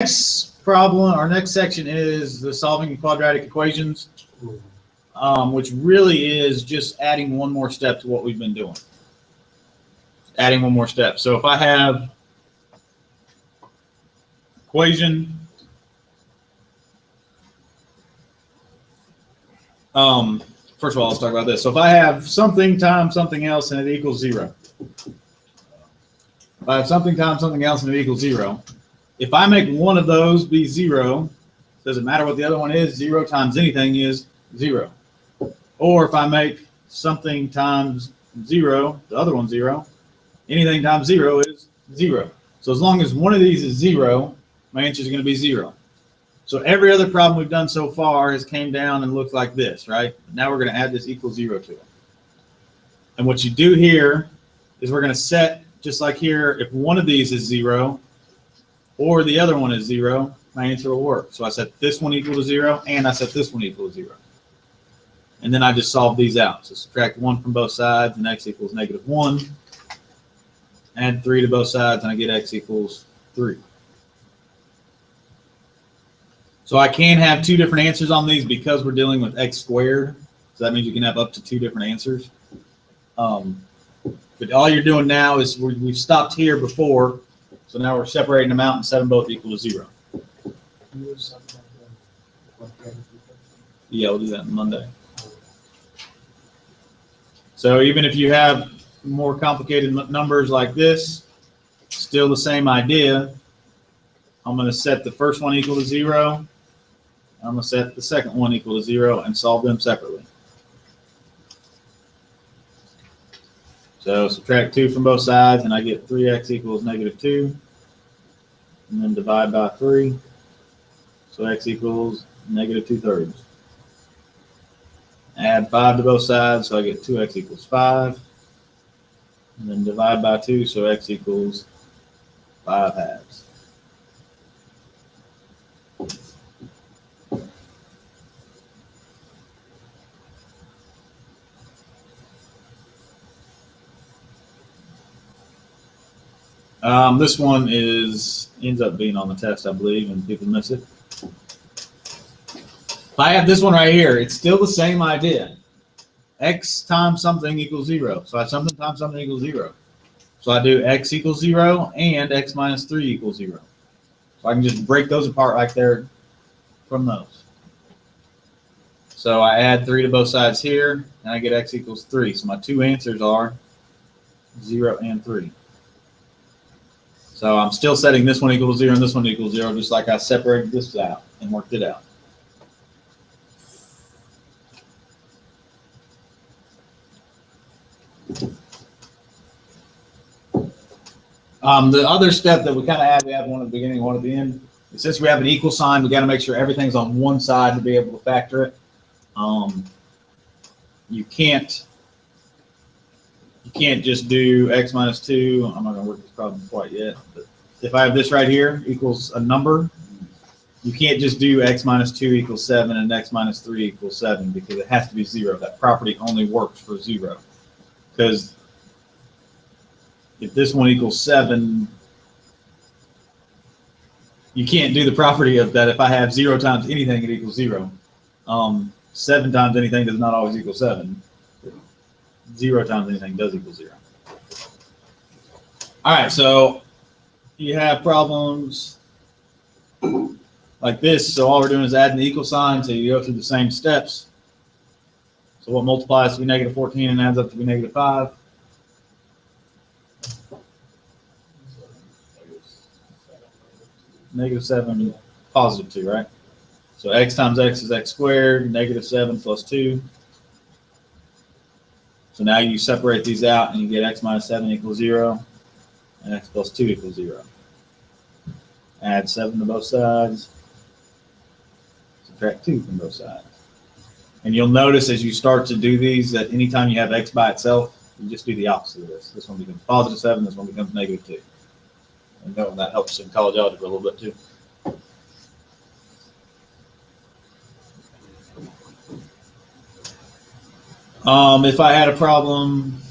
Next problem, our next section is the solving quadratic equations, which really is just adding one more step to what we've been doing. Adding one more step. So if I have equation first of all, let's talk about this. So if I have something times something else and it equals 0. If I have something times something else and it equals 0, if I make one of those be 0, doesn't matter what the other one is, 0 times anything is 0. Or if I make something times 0, the other one's 0, anything times 0 is 0. So as long as one of these is 0, my answer is going to be 0. So every other problem we've done so far has came down and looked like this, right? Now we're going to add this equals 0 to it. And what you do here is we're going to set, just like here, if one of these is 0 or the other one is 0, my answer will work. So I set this one equal to 0 and I set this one equal to 0. And then I just solve these out. So subtract 1 from both sides and x equals -1. Add 3 to both sides and I get x equals 3. So I can have two different answers on these because we're dealing with x squared. So that means you can have up to two different answers. But all you're doing now is we've stopped here before. So now we're separating them out and set them both equal to 0. Yeah, we'll do that on Monday. So even if you have more complicated numbers like this, still the same idea. I'm going to set the first one equal to 0. I'm going to set the second one equal to 0 and solve them separately. So subtract 2 from both sides and I get 3x equals -2. And then divide by 3. So x equals -2/3. Add 5 to both sides, so I get 2x equals 5. And then divide by 2, so x equals 5/2. This one ends up being on the test, I believe, and people miss it. If I have this one right here, it's still the same idea. X times something equals 0. So I have something times something equals 0. So I do x equals 0 and x minus 3 equals 0. So I can just break those apart right there from those. So I add 3 to both sides here, and I get x equals 3. So my two answers are 0 and 3. So I'm still setting this one equal to 0 and this one equals 0, just like I separated this out and worked it out. The other step that we kind of have, we have one at the beginning, one at the end. Since we have an equal sign, we got to make sure everything's on one side to be able to factor it. You can't just do x minus 2. I'm not going to work this problem quite yet. But if I have this right here equals a number, you can't just do x minus 2 equals 7 and x minus 3 equals 7 because it has to be 0. That property only works for 0. Because if this one equals 7, you can't do the property of that if I have 0 times anything, it equals 0. 7 times anything does not always equal 7. 0 times anything does equal 0. All right, so you have problems like this. So all we're doing is adding the equal sign, so you go through the same steps. So what multiplies to be -14 and adds up to be -5? -7, +2, right? So x times x is x squared, -7 plus 2. So now you separate these out and you get x minus 7 equals 0 and x plus 2 equals 0. Add 7 to both sides. Subtract 2 from both sides. And you'll notice as you start to do these that anytime you have x by itself, you just do the opposite of this. This one becomes +7, this one becomes -2. And that helps in college algebra a little bit too. If I had a problem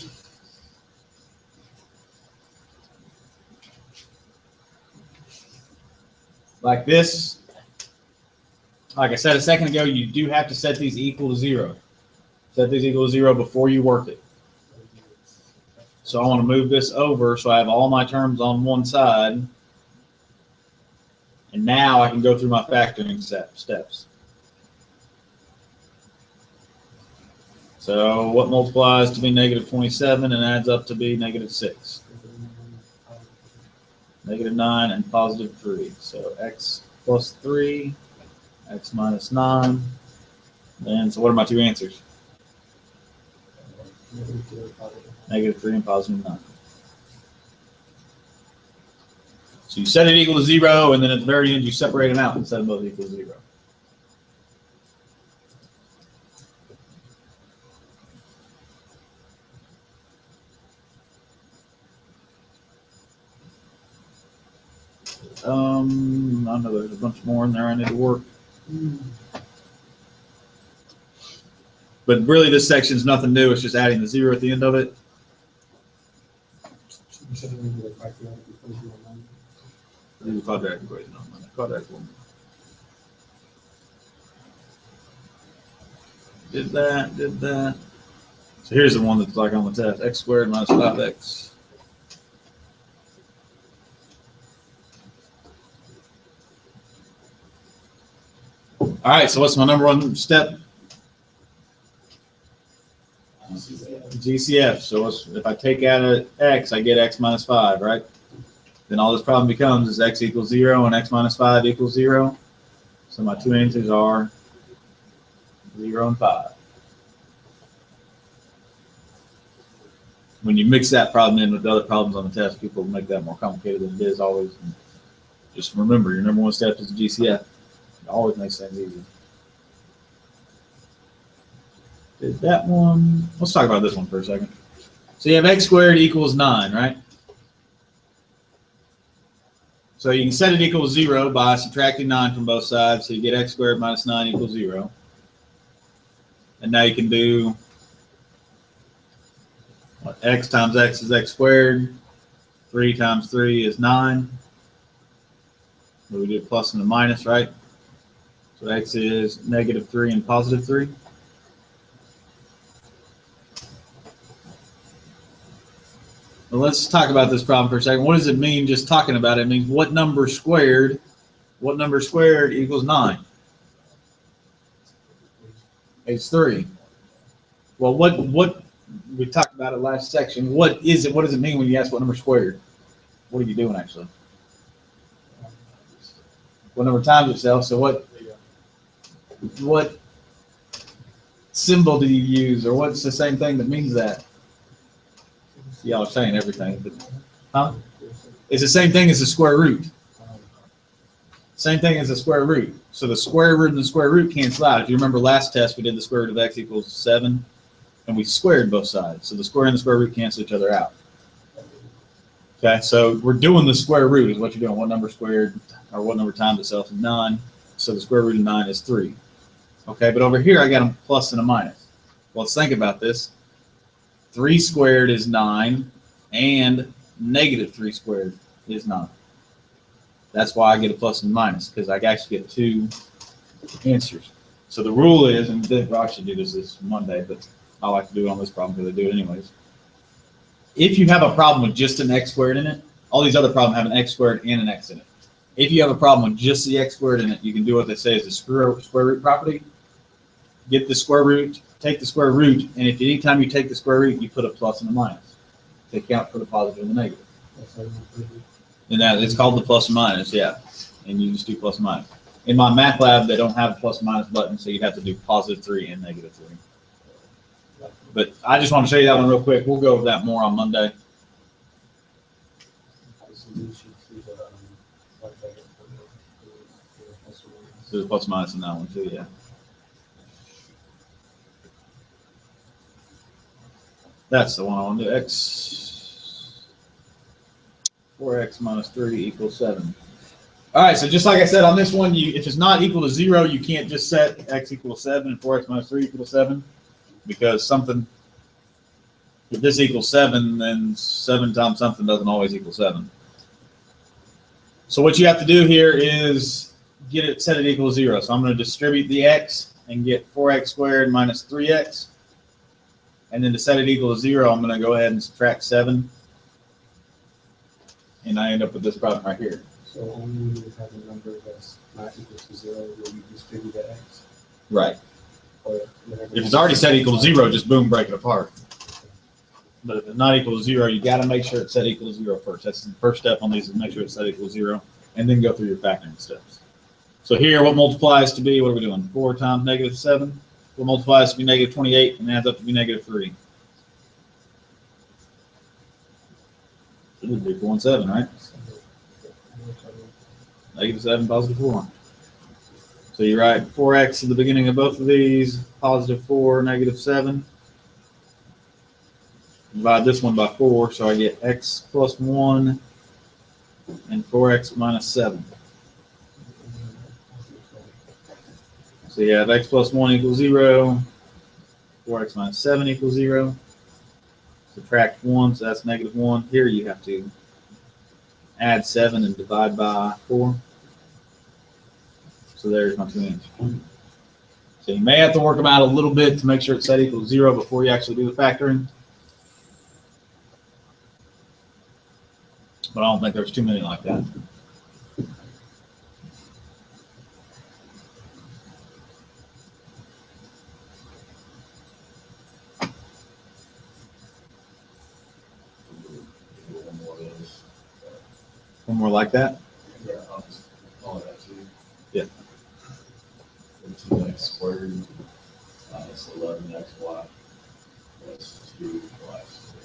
like this. Like I said a second ago, you do have to set these equal to 0. Set these equal to 0 before you work it. So I want to move this over so I have all my terms on one side. And now I can go through my factoring steps. So what multiplies to be negative 27 and adds up to be negative 6? Negative 9 and positive 3. So x plus 3, x minus 9. And so what are my two answers? Negative 3 and positive 9. So you set it equal to 0, and then at the very end you separate them out and set them both equal to 0. I know there's a bunch more in there I need to work. But really this section is nothing new, it's just adding the 0 at the end of it. The quadratic equation on the quadratic one. Did that. So here's the one that's like on the test. X squared minus 5x. All right, so what's my number one step? GCF. So if I take out an x, I get x minus 5, right? Then all this problem becomes is x equals 0 and x minus 5 equals 0. So my two answers are 0 and 5. When you mix that problem in with the other problems on the test, people make that more complicated than it is always. And just remember, your number one step is GCF. It always makes things easy. Did that one. Let's talk about this one for a second. So you have x squared equals 9, right? So you can set it equal to 0 by subtracting 9 from both sides. So you get x squared minus 9 equals 0. And now you can do what, x times x is x squared. 3 times 3 is 9. So we did plus and a minus, right? So x is negative 3 and positive 3. Well, let's talk about this problem for a second. What does it mean just talking about it? It means what number squared equals 9? It's 3. Well, what we talked about it last section. What is it? What does it mean when you ask what number squared? What are you doing actually? What number times itself? So what symbol do you use, or what's the same thing that means that? Y'all are saying everything, but huh? It's the same thing as the square root. Same thing as the square root. So the square root and the square root cancel out. If you remember last test, we did the square root of x equals 7, and we squared both sides. So the square and the square root cancel each other out. Okay, so we're doing the square root is what you're doing. What number squared, or what number times itself is 9. So the square root of 9 is 3. Okay, but over here I got a plus and a minus. Well, let's think about this. 3 squared is 9, and negative 3 squared is 9. That's why I get a plus and minus, because I actually get two answers. So the rule is, and I should do this Monday, but I like to do it on this problem because I do it anyways. If you have a problem with just an x squared in it, all these other problems have an x squared and an x in it. If you have a problem with just the x squared in it, you can do what they say is the square root property. Get the square root, take the square root, and if anytime you take the square root, you put a plus and a minus to account for the positive and the negative. And that it's called the plus and minus, yeah. And you just do plus and minus. In my math lab, they don't have a plus and minus button, so you have to do positive 3 and negative 3. But I just want to show you that one real quick. We'll go over that more on Monday. There's a plus and minus in that one too, yeah. That's the one I want to do. X 4x minus 3 equals 7. All right, so just like I said on this one, if it's not equal to 0, you can't just set x equals 7 and 4x minus 3 equals 7, because something, if this equals 7, then 7 times something doesn't always equal 7. So what you have to do here is set it equal to 0. So I'm going to distribute the x and get 4x squared minus 3x. And then to set it equal to 0, I'm going to go ahead and subtract 7. And I end up with this problem right here. So only when you have a number that's not equal to 0 will you distribute the x? Right. Or If it's already set equal to 0, just boom, break it apart. But if it's not equal to 0, you got to make sure it's set equal to 0 first. That's the first step on these, is make sure it's set equal to 0, and then go through your factoring steps. So here, what multiplies to be, what are we doing? 4 times negative 7. What multiplies to be negative 28 and adds up to be negative 3. It would be 4 and 7, right? Negative 7, positive 4. So you write 4x at the beginning of both of these, positive 4, negative 7. Divide this one by 4, so I get x plus 1 and 4x minus 7. So you have x plus 1 equals 0, 4x minus 7 equals 0. Subtract 1, so that's negative 1. Here you have to add 7 and divide by 4. So there's my 2 answers. So you may have to work them out a little bit to make sure it's set equal to 0 before you actually do the factoring. But I don't think there's too many like that. One more like that? Yeah, I'll just call it actually. Yeah. 2x squared minus 11xy plus 2y squared.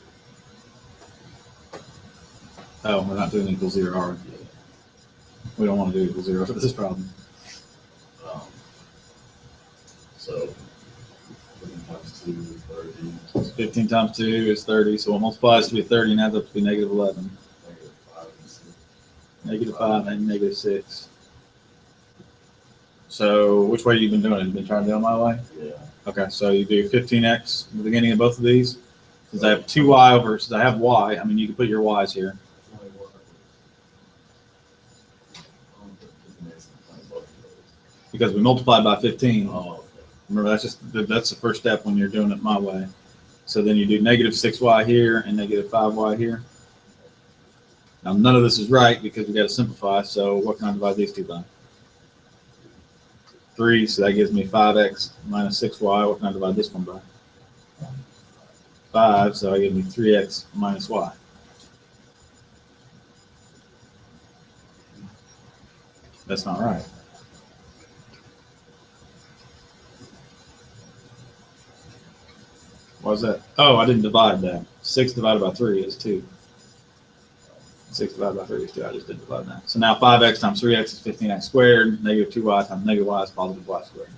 Oh, we're not doing equal 0, are we? Yeah. We don't want to do equal 0 for this problem. So 15 times 2 is 30. 15 times 2 is 30, so it multiplies to be 30 and adds up to be negative 11. Negative 5 and 6. Negative 5 and negative 6. So which way have you been doing it? You've been trying to do it my way? Yeah. Okay, so you do 15x at the beginning of both of these. Since I have 2y over, since I have y, I mean, you can put your y's here. Because we multiplied by 15. Oh, okay. Remember, that's the first step when you're doing it my way. So then you do negative 6y here and negative 5y here. Now none of this is right because we got to simplify. So what can I divide these two by? 3. So that gives me 5x minus 6y. What can I divide this one by? 5. So that gives me 3x minus y. That's not right. Why is that? Oh, I didn't divide that. 6 divided by 3 is 2. 6 divided by 3 is 2. I just didn't divide that. So now 5x times 3x is 15x squared. Negative 2y times negative y is positive y squared.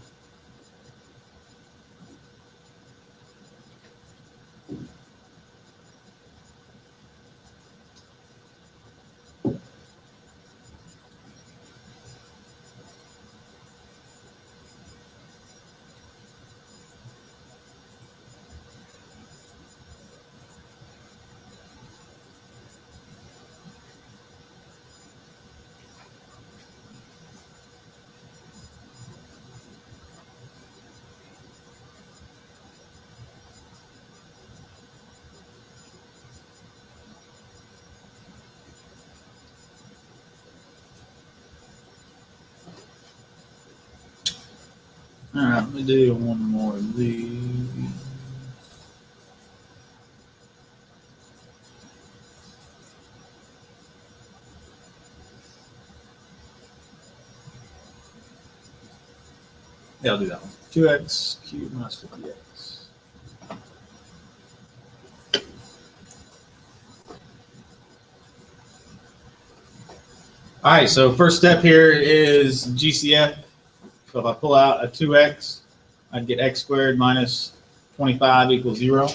All right, let me do one more of these. Yeah, I'll do that one. 2x cubed minus 50x. All right, so first step here is GCF. So if I pull out a 2x, I'd get x squared minus 25 equals 0.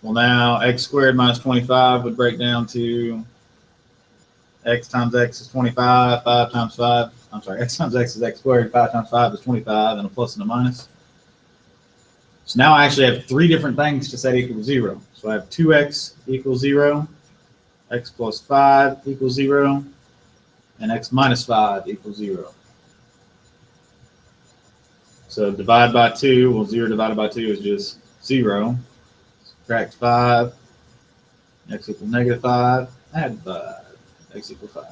Well, now x squared minus 25 would break down to x times x is 25, 5 times 5. I'm sorry, x times x is x squared, 5 times 5 is 25, and a plus and a minus. So now I actually have 3 different things to set equal to 0. So I have 2x equals 0, x plus 5 equals 0, and x minus 5 equals 0. So divide by 2, well, 0 divided by 2 is just 0. Subtract 5, x equals negative 5, add 5, x equals 5.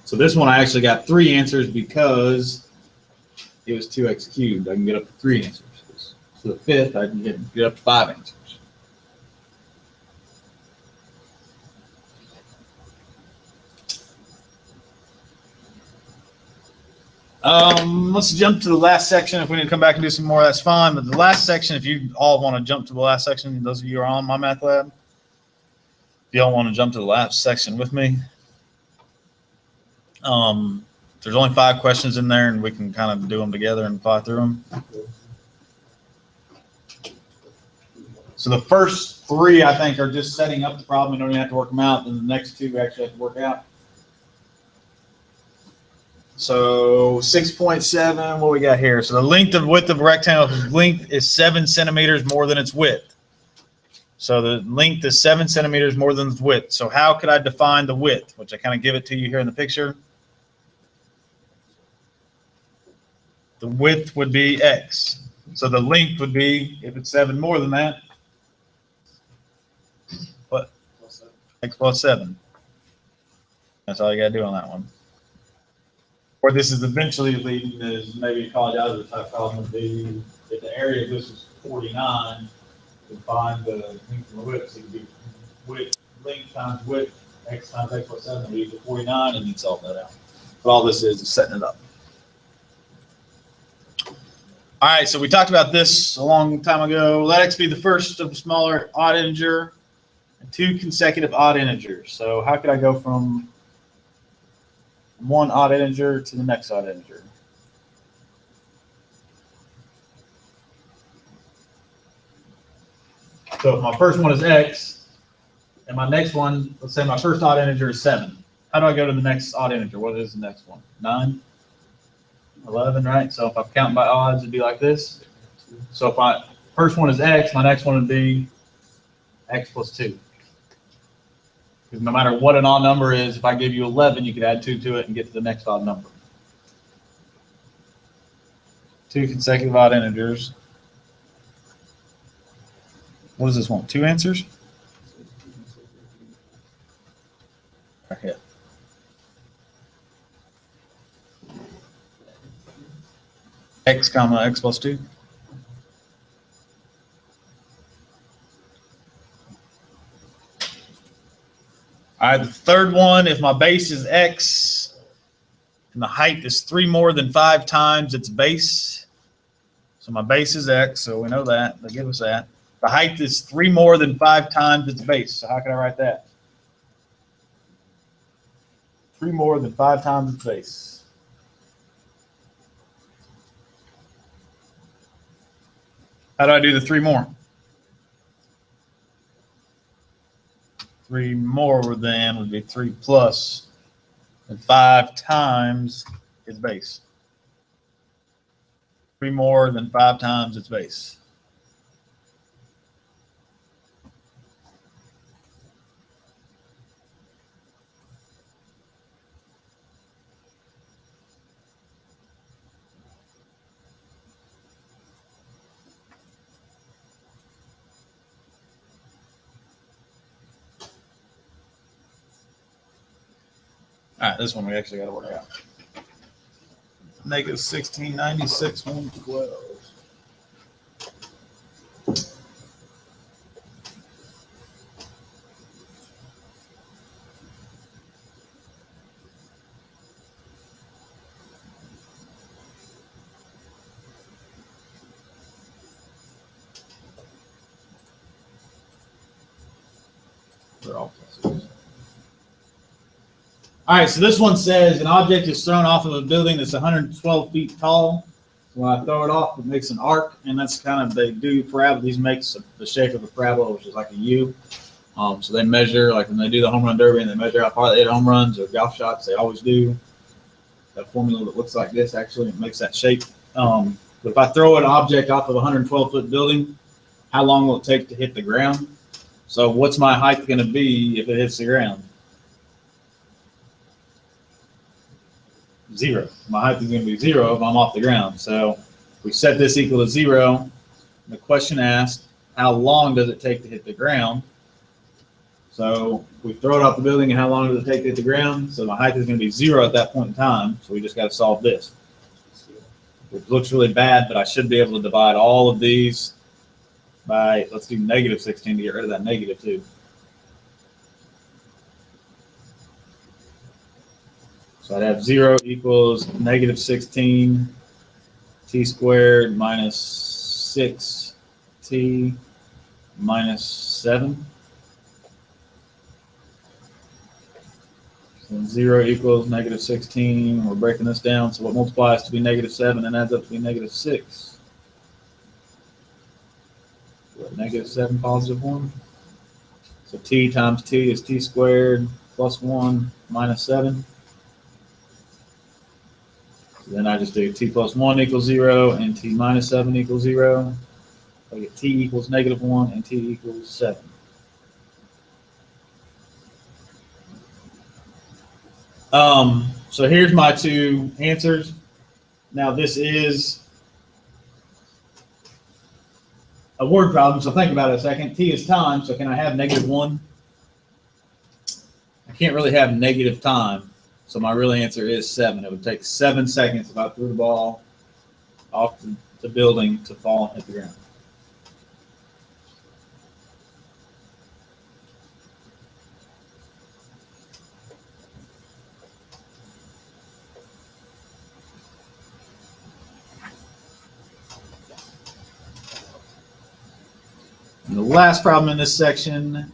So this one I actually got 3 answers because it was 2x cubed. I can get up to 3 answers. So the fifth, I can get up to 5 answers. Let's jump to the last section. If we need to come back and do some more, that's fine. But the last section, if you all want to jump to the last section, those of you who are on my math lab, if you all want to jump to the last section with me, there's only 5 questions in there, and we can kind of do them together and fly through them. So the first 3, I think, are just setting up the problem. You don't even have to work them out. And the next 2 we actually have to work out. So 6.7, what we got here? So the length of width of a rectangle length is 7 centimeters more than its width. So the length is 7 centimeters more than its width. So how could I define the width? Which I kind of give it to you here in the picture. The width would be x. So the length would be, if it's 7 more than that, what? X plus 7. That's all you got to do on that one. Where this is eventually leading is maybe a college algebra type problem would be if the area of this is 49, to find the length and the width. So it would be width, length times width, x times x plus 7 would equal 49, and you'd solve that out. But all this is setting it up. All right, so we talked about this a long time ago. Let x be the first of a smaller odd integer and 2 consecutive odd integers. So how could I go from one odd integer to the next odd integer? So if my first one is x, and my next one, let's say my first odd integer is 7. How do I go to the next odd integer? What is the next one? 9? 11, right? So if I'm counting by odds, it'd be like this. So if my first one is x, my next one would be x plus 2. Because no matter what an odd number is, if I give you 11, you could add 2 to it and get to the next odd number. 2 consecutive odd integers. What does this want? 2 answers? Right here. X comma x plus 2. All right, the third one, if my base is x and the height is 3 more than 5 times its base. So my base is x, so we know that. They give us that. The height is 3 more than 5 times its base. So how can I write that? 3 more than 5 times its base. How do I do the 3 more? 3 more than would be 3 plus and 5 times its base. 3 more than 5 times its base. All right, this one we actually got to work out. Negative 1696, 112. They're all pluses. All right, so this one says an object is thrown off of a building that's 112 feet tall. When I throw it off, it makes an arc, and that's kind of, they do parabola. These makes the shape of a parabola, which is like a U. So they measure, like when they do the home run derby and they measure how far they hit home runs or golf shots, they always do that formula that looks like this. Actually, it makes that shape. But if I throw an object off of a 112-foot building, how long will it take to hit the ground? So what's my height going to be if it hits the ground? 0. My height is going to be 0 if I'm off the ground. So we set this equal to 0. The question asked, how long does it take to hit the ground? So we throw it off the building, and how long does it take to hit the ground? So my height is going to be 0 at that point in time. So we just got to solve this. It looks really bad, but I should be able to divide all of these by, let's do negative 16 to get rid of that negative too. So I'd have 0 equals negative 16 t squared minus 6t minus 7. So 0 equals negative 16. We're breaking this down. So what multiplies to be negative 7 and adds up to be negative 6? What, negative 7 positive 1? So t times t is t squared plus 1 minus 7. Then I just do t plus 1 equals 0 and t minus 7 equals 0. I get t equals negative 1 and t equals 7. So here's my two answers. Now this is a word problem, so think about it a second. T is time, so can I have negative 1? I can't really have negative time. So my real answer is 7. It would take 7 seconds if I threw the ball off the building to fall and hit the ground. And the last problem in this section,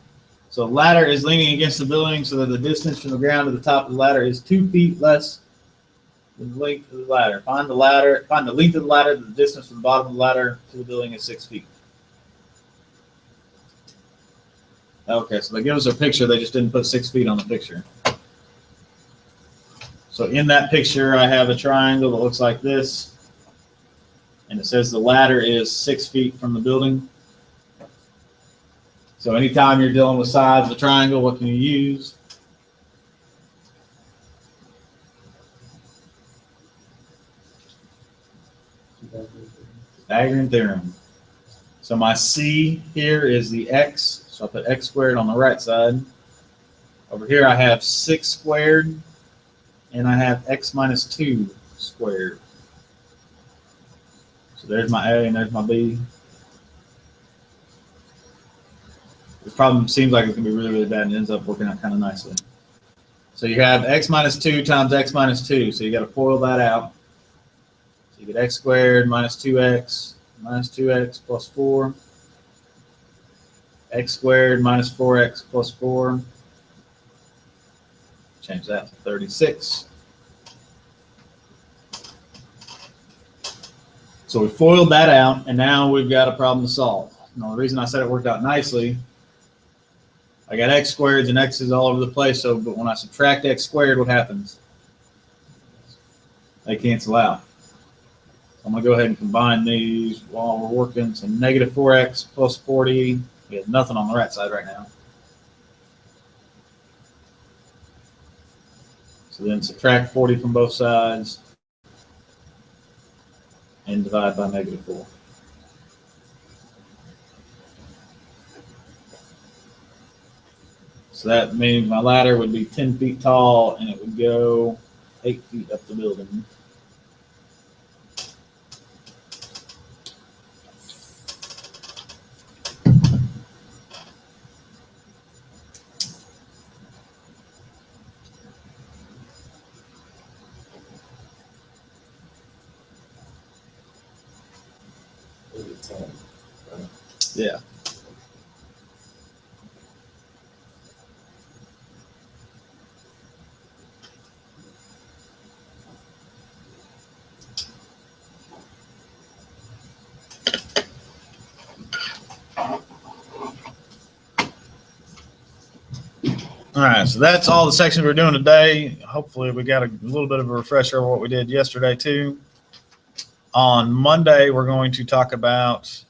so ladder is leaning against the building so that the distance from the ground to the top of the ladder is 2 feet less than the length of the ladder. Find the length of the ladder, the distance from the bottom of the ladder to the building is 6 feet. Okay, so they give us a picture, they just didn't put 6 feet on the picture. So in that picture, I have a triangle that looks like this, and it says the ladder is 6 feet from the building. So anytime you're dealing with sides of a triangle, what can you use? Pythagorean theorem. So my C here is the x, so I put x squared on the right side. Over here I have 6 squared, and I have x minus 2 squared. So there's my A and there's my B. This problem seems like it's going to be really, really bad and ends up working out kind of nicely. So you have x minus 2 times x minus 2. So you got to FOIL that out. So you get x squared minus 2x plus 4. X squared minus 4x plus 4. Change that to 36. So we FOILed that out, and now we've got a problem to solve. Now the reason I said it worked out nicely, I got x squareds and x's all over the place, but when I subtract x squared, what happens? They cancel out. So I'm going to go ahead and combine these while we're working. So negative 4x plus 40. We have nothing on the right side right now. So then subtract 40 from both sides and divide by negative 4. So that means my ladder would be 10 feet tall and it would go 8 feet up the building. Yeah. All right, so that's all the sections we're doing today. Hopefully we got a little bit of a refresher of what we did yesterday too. On Monday, we're going to talk about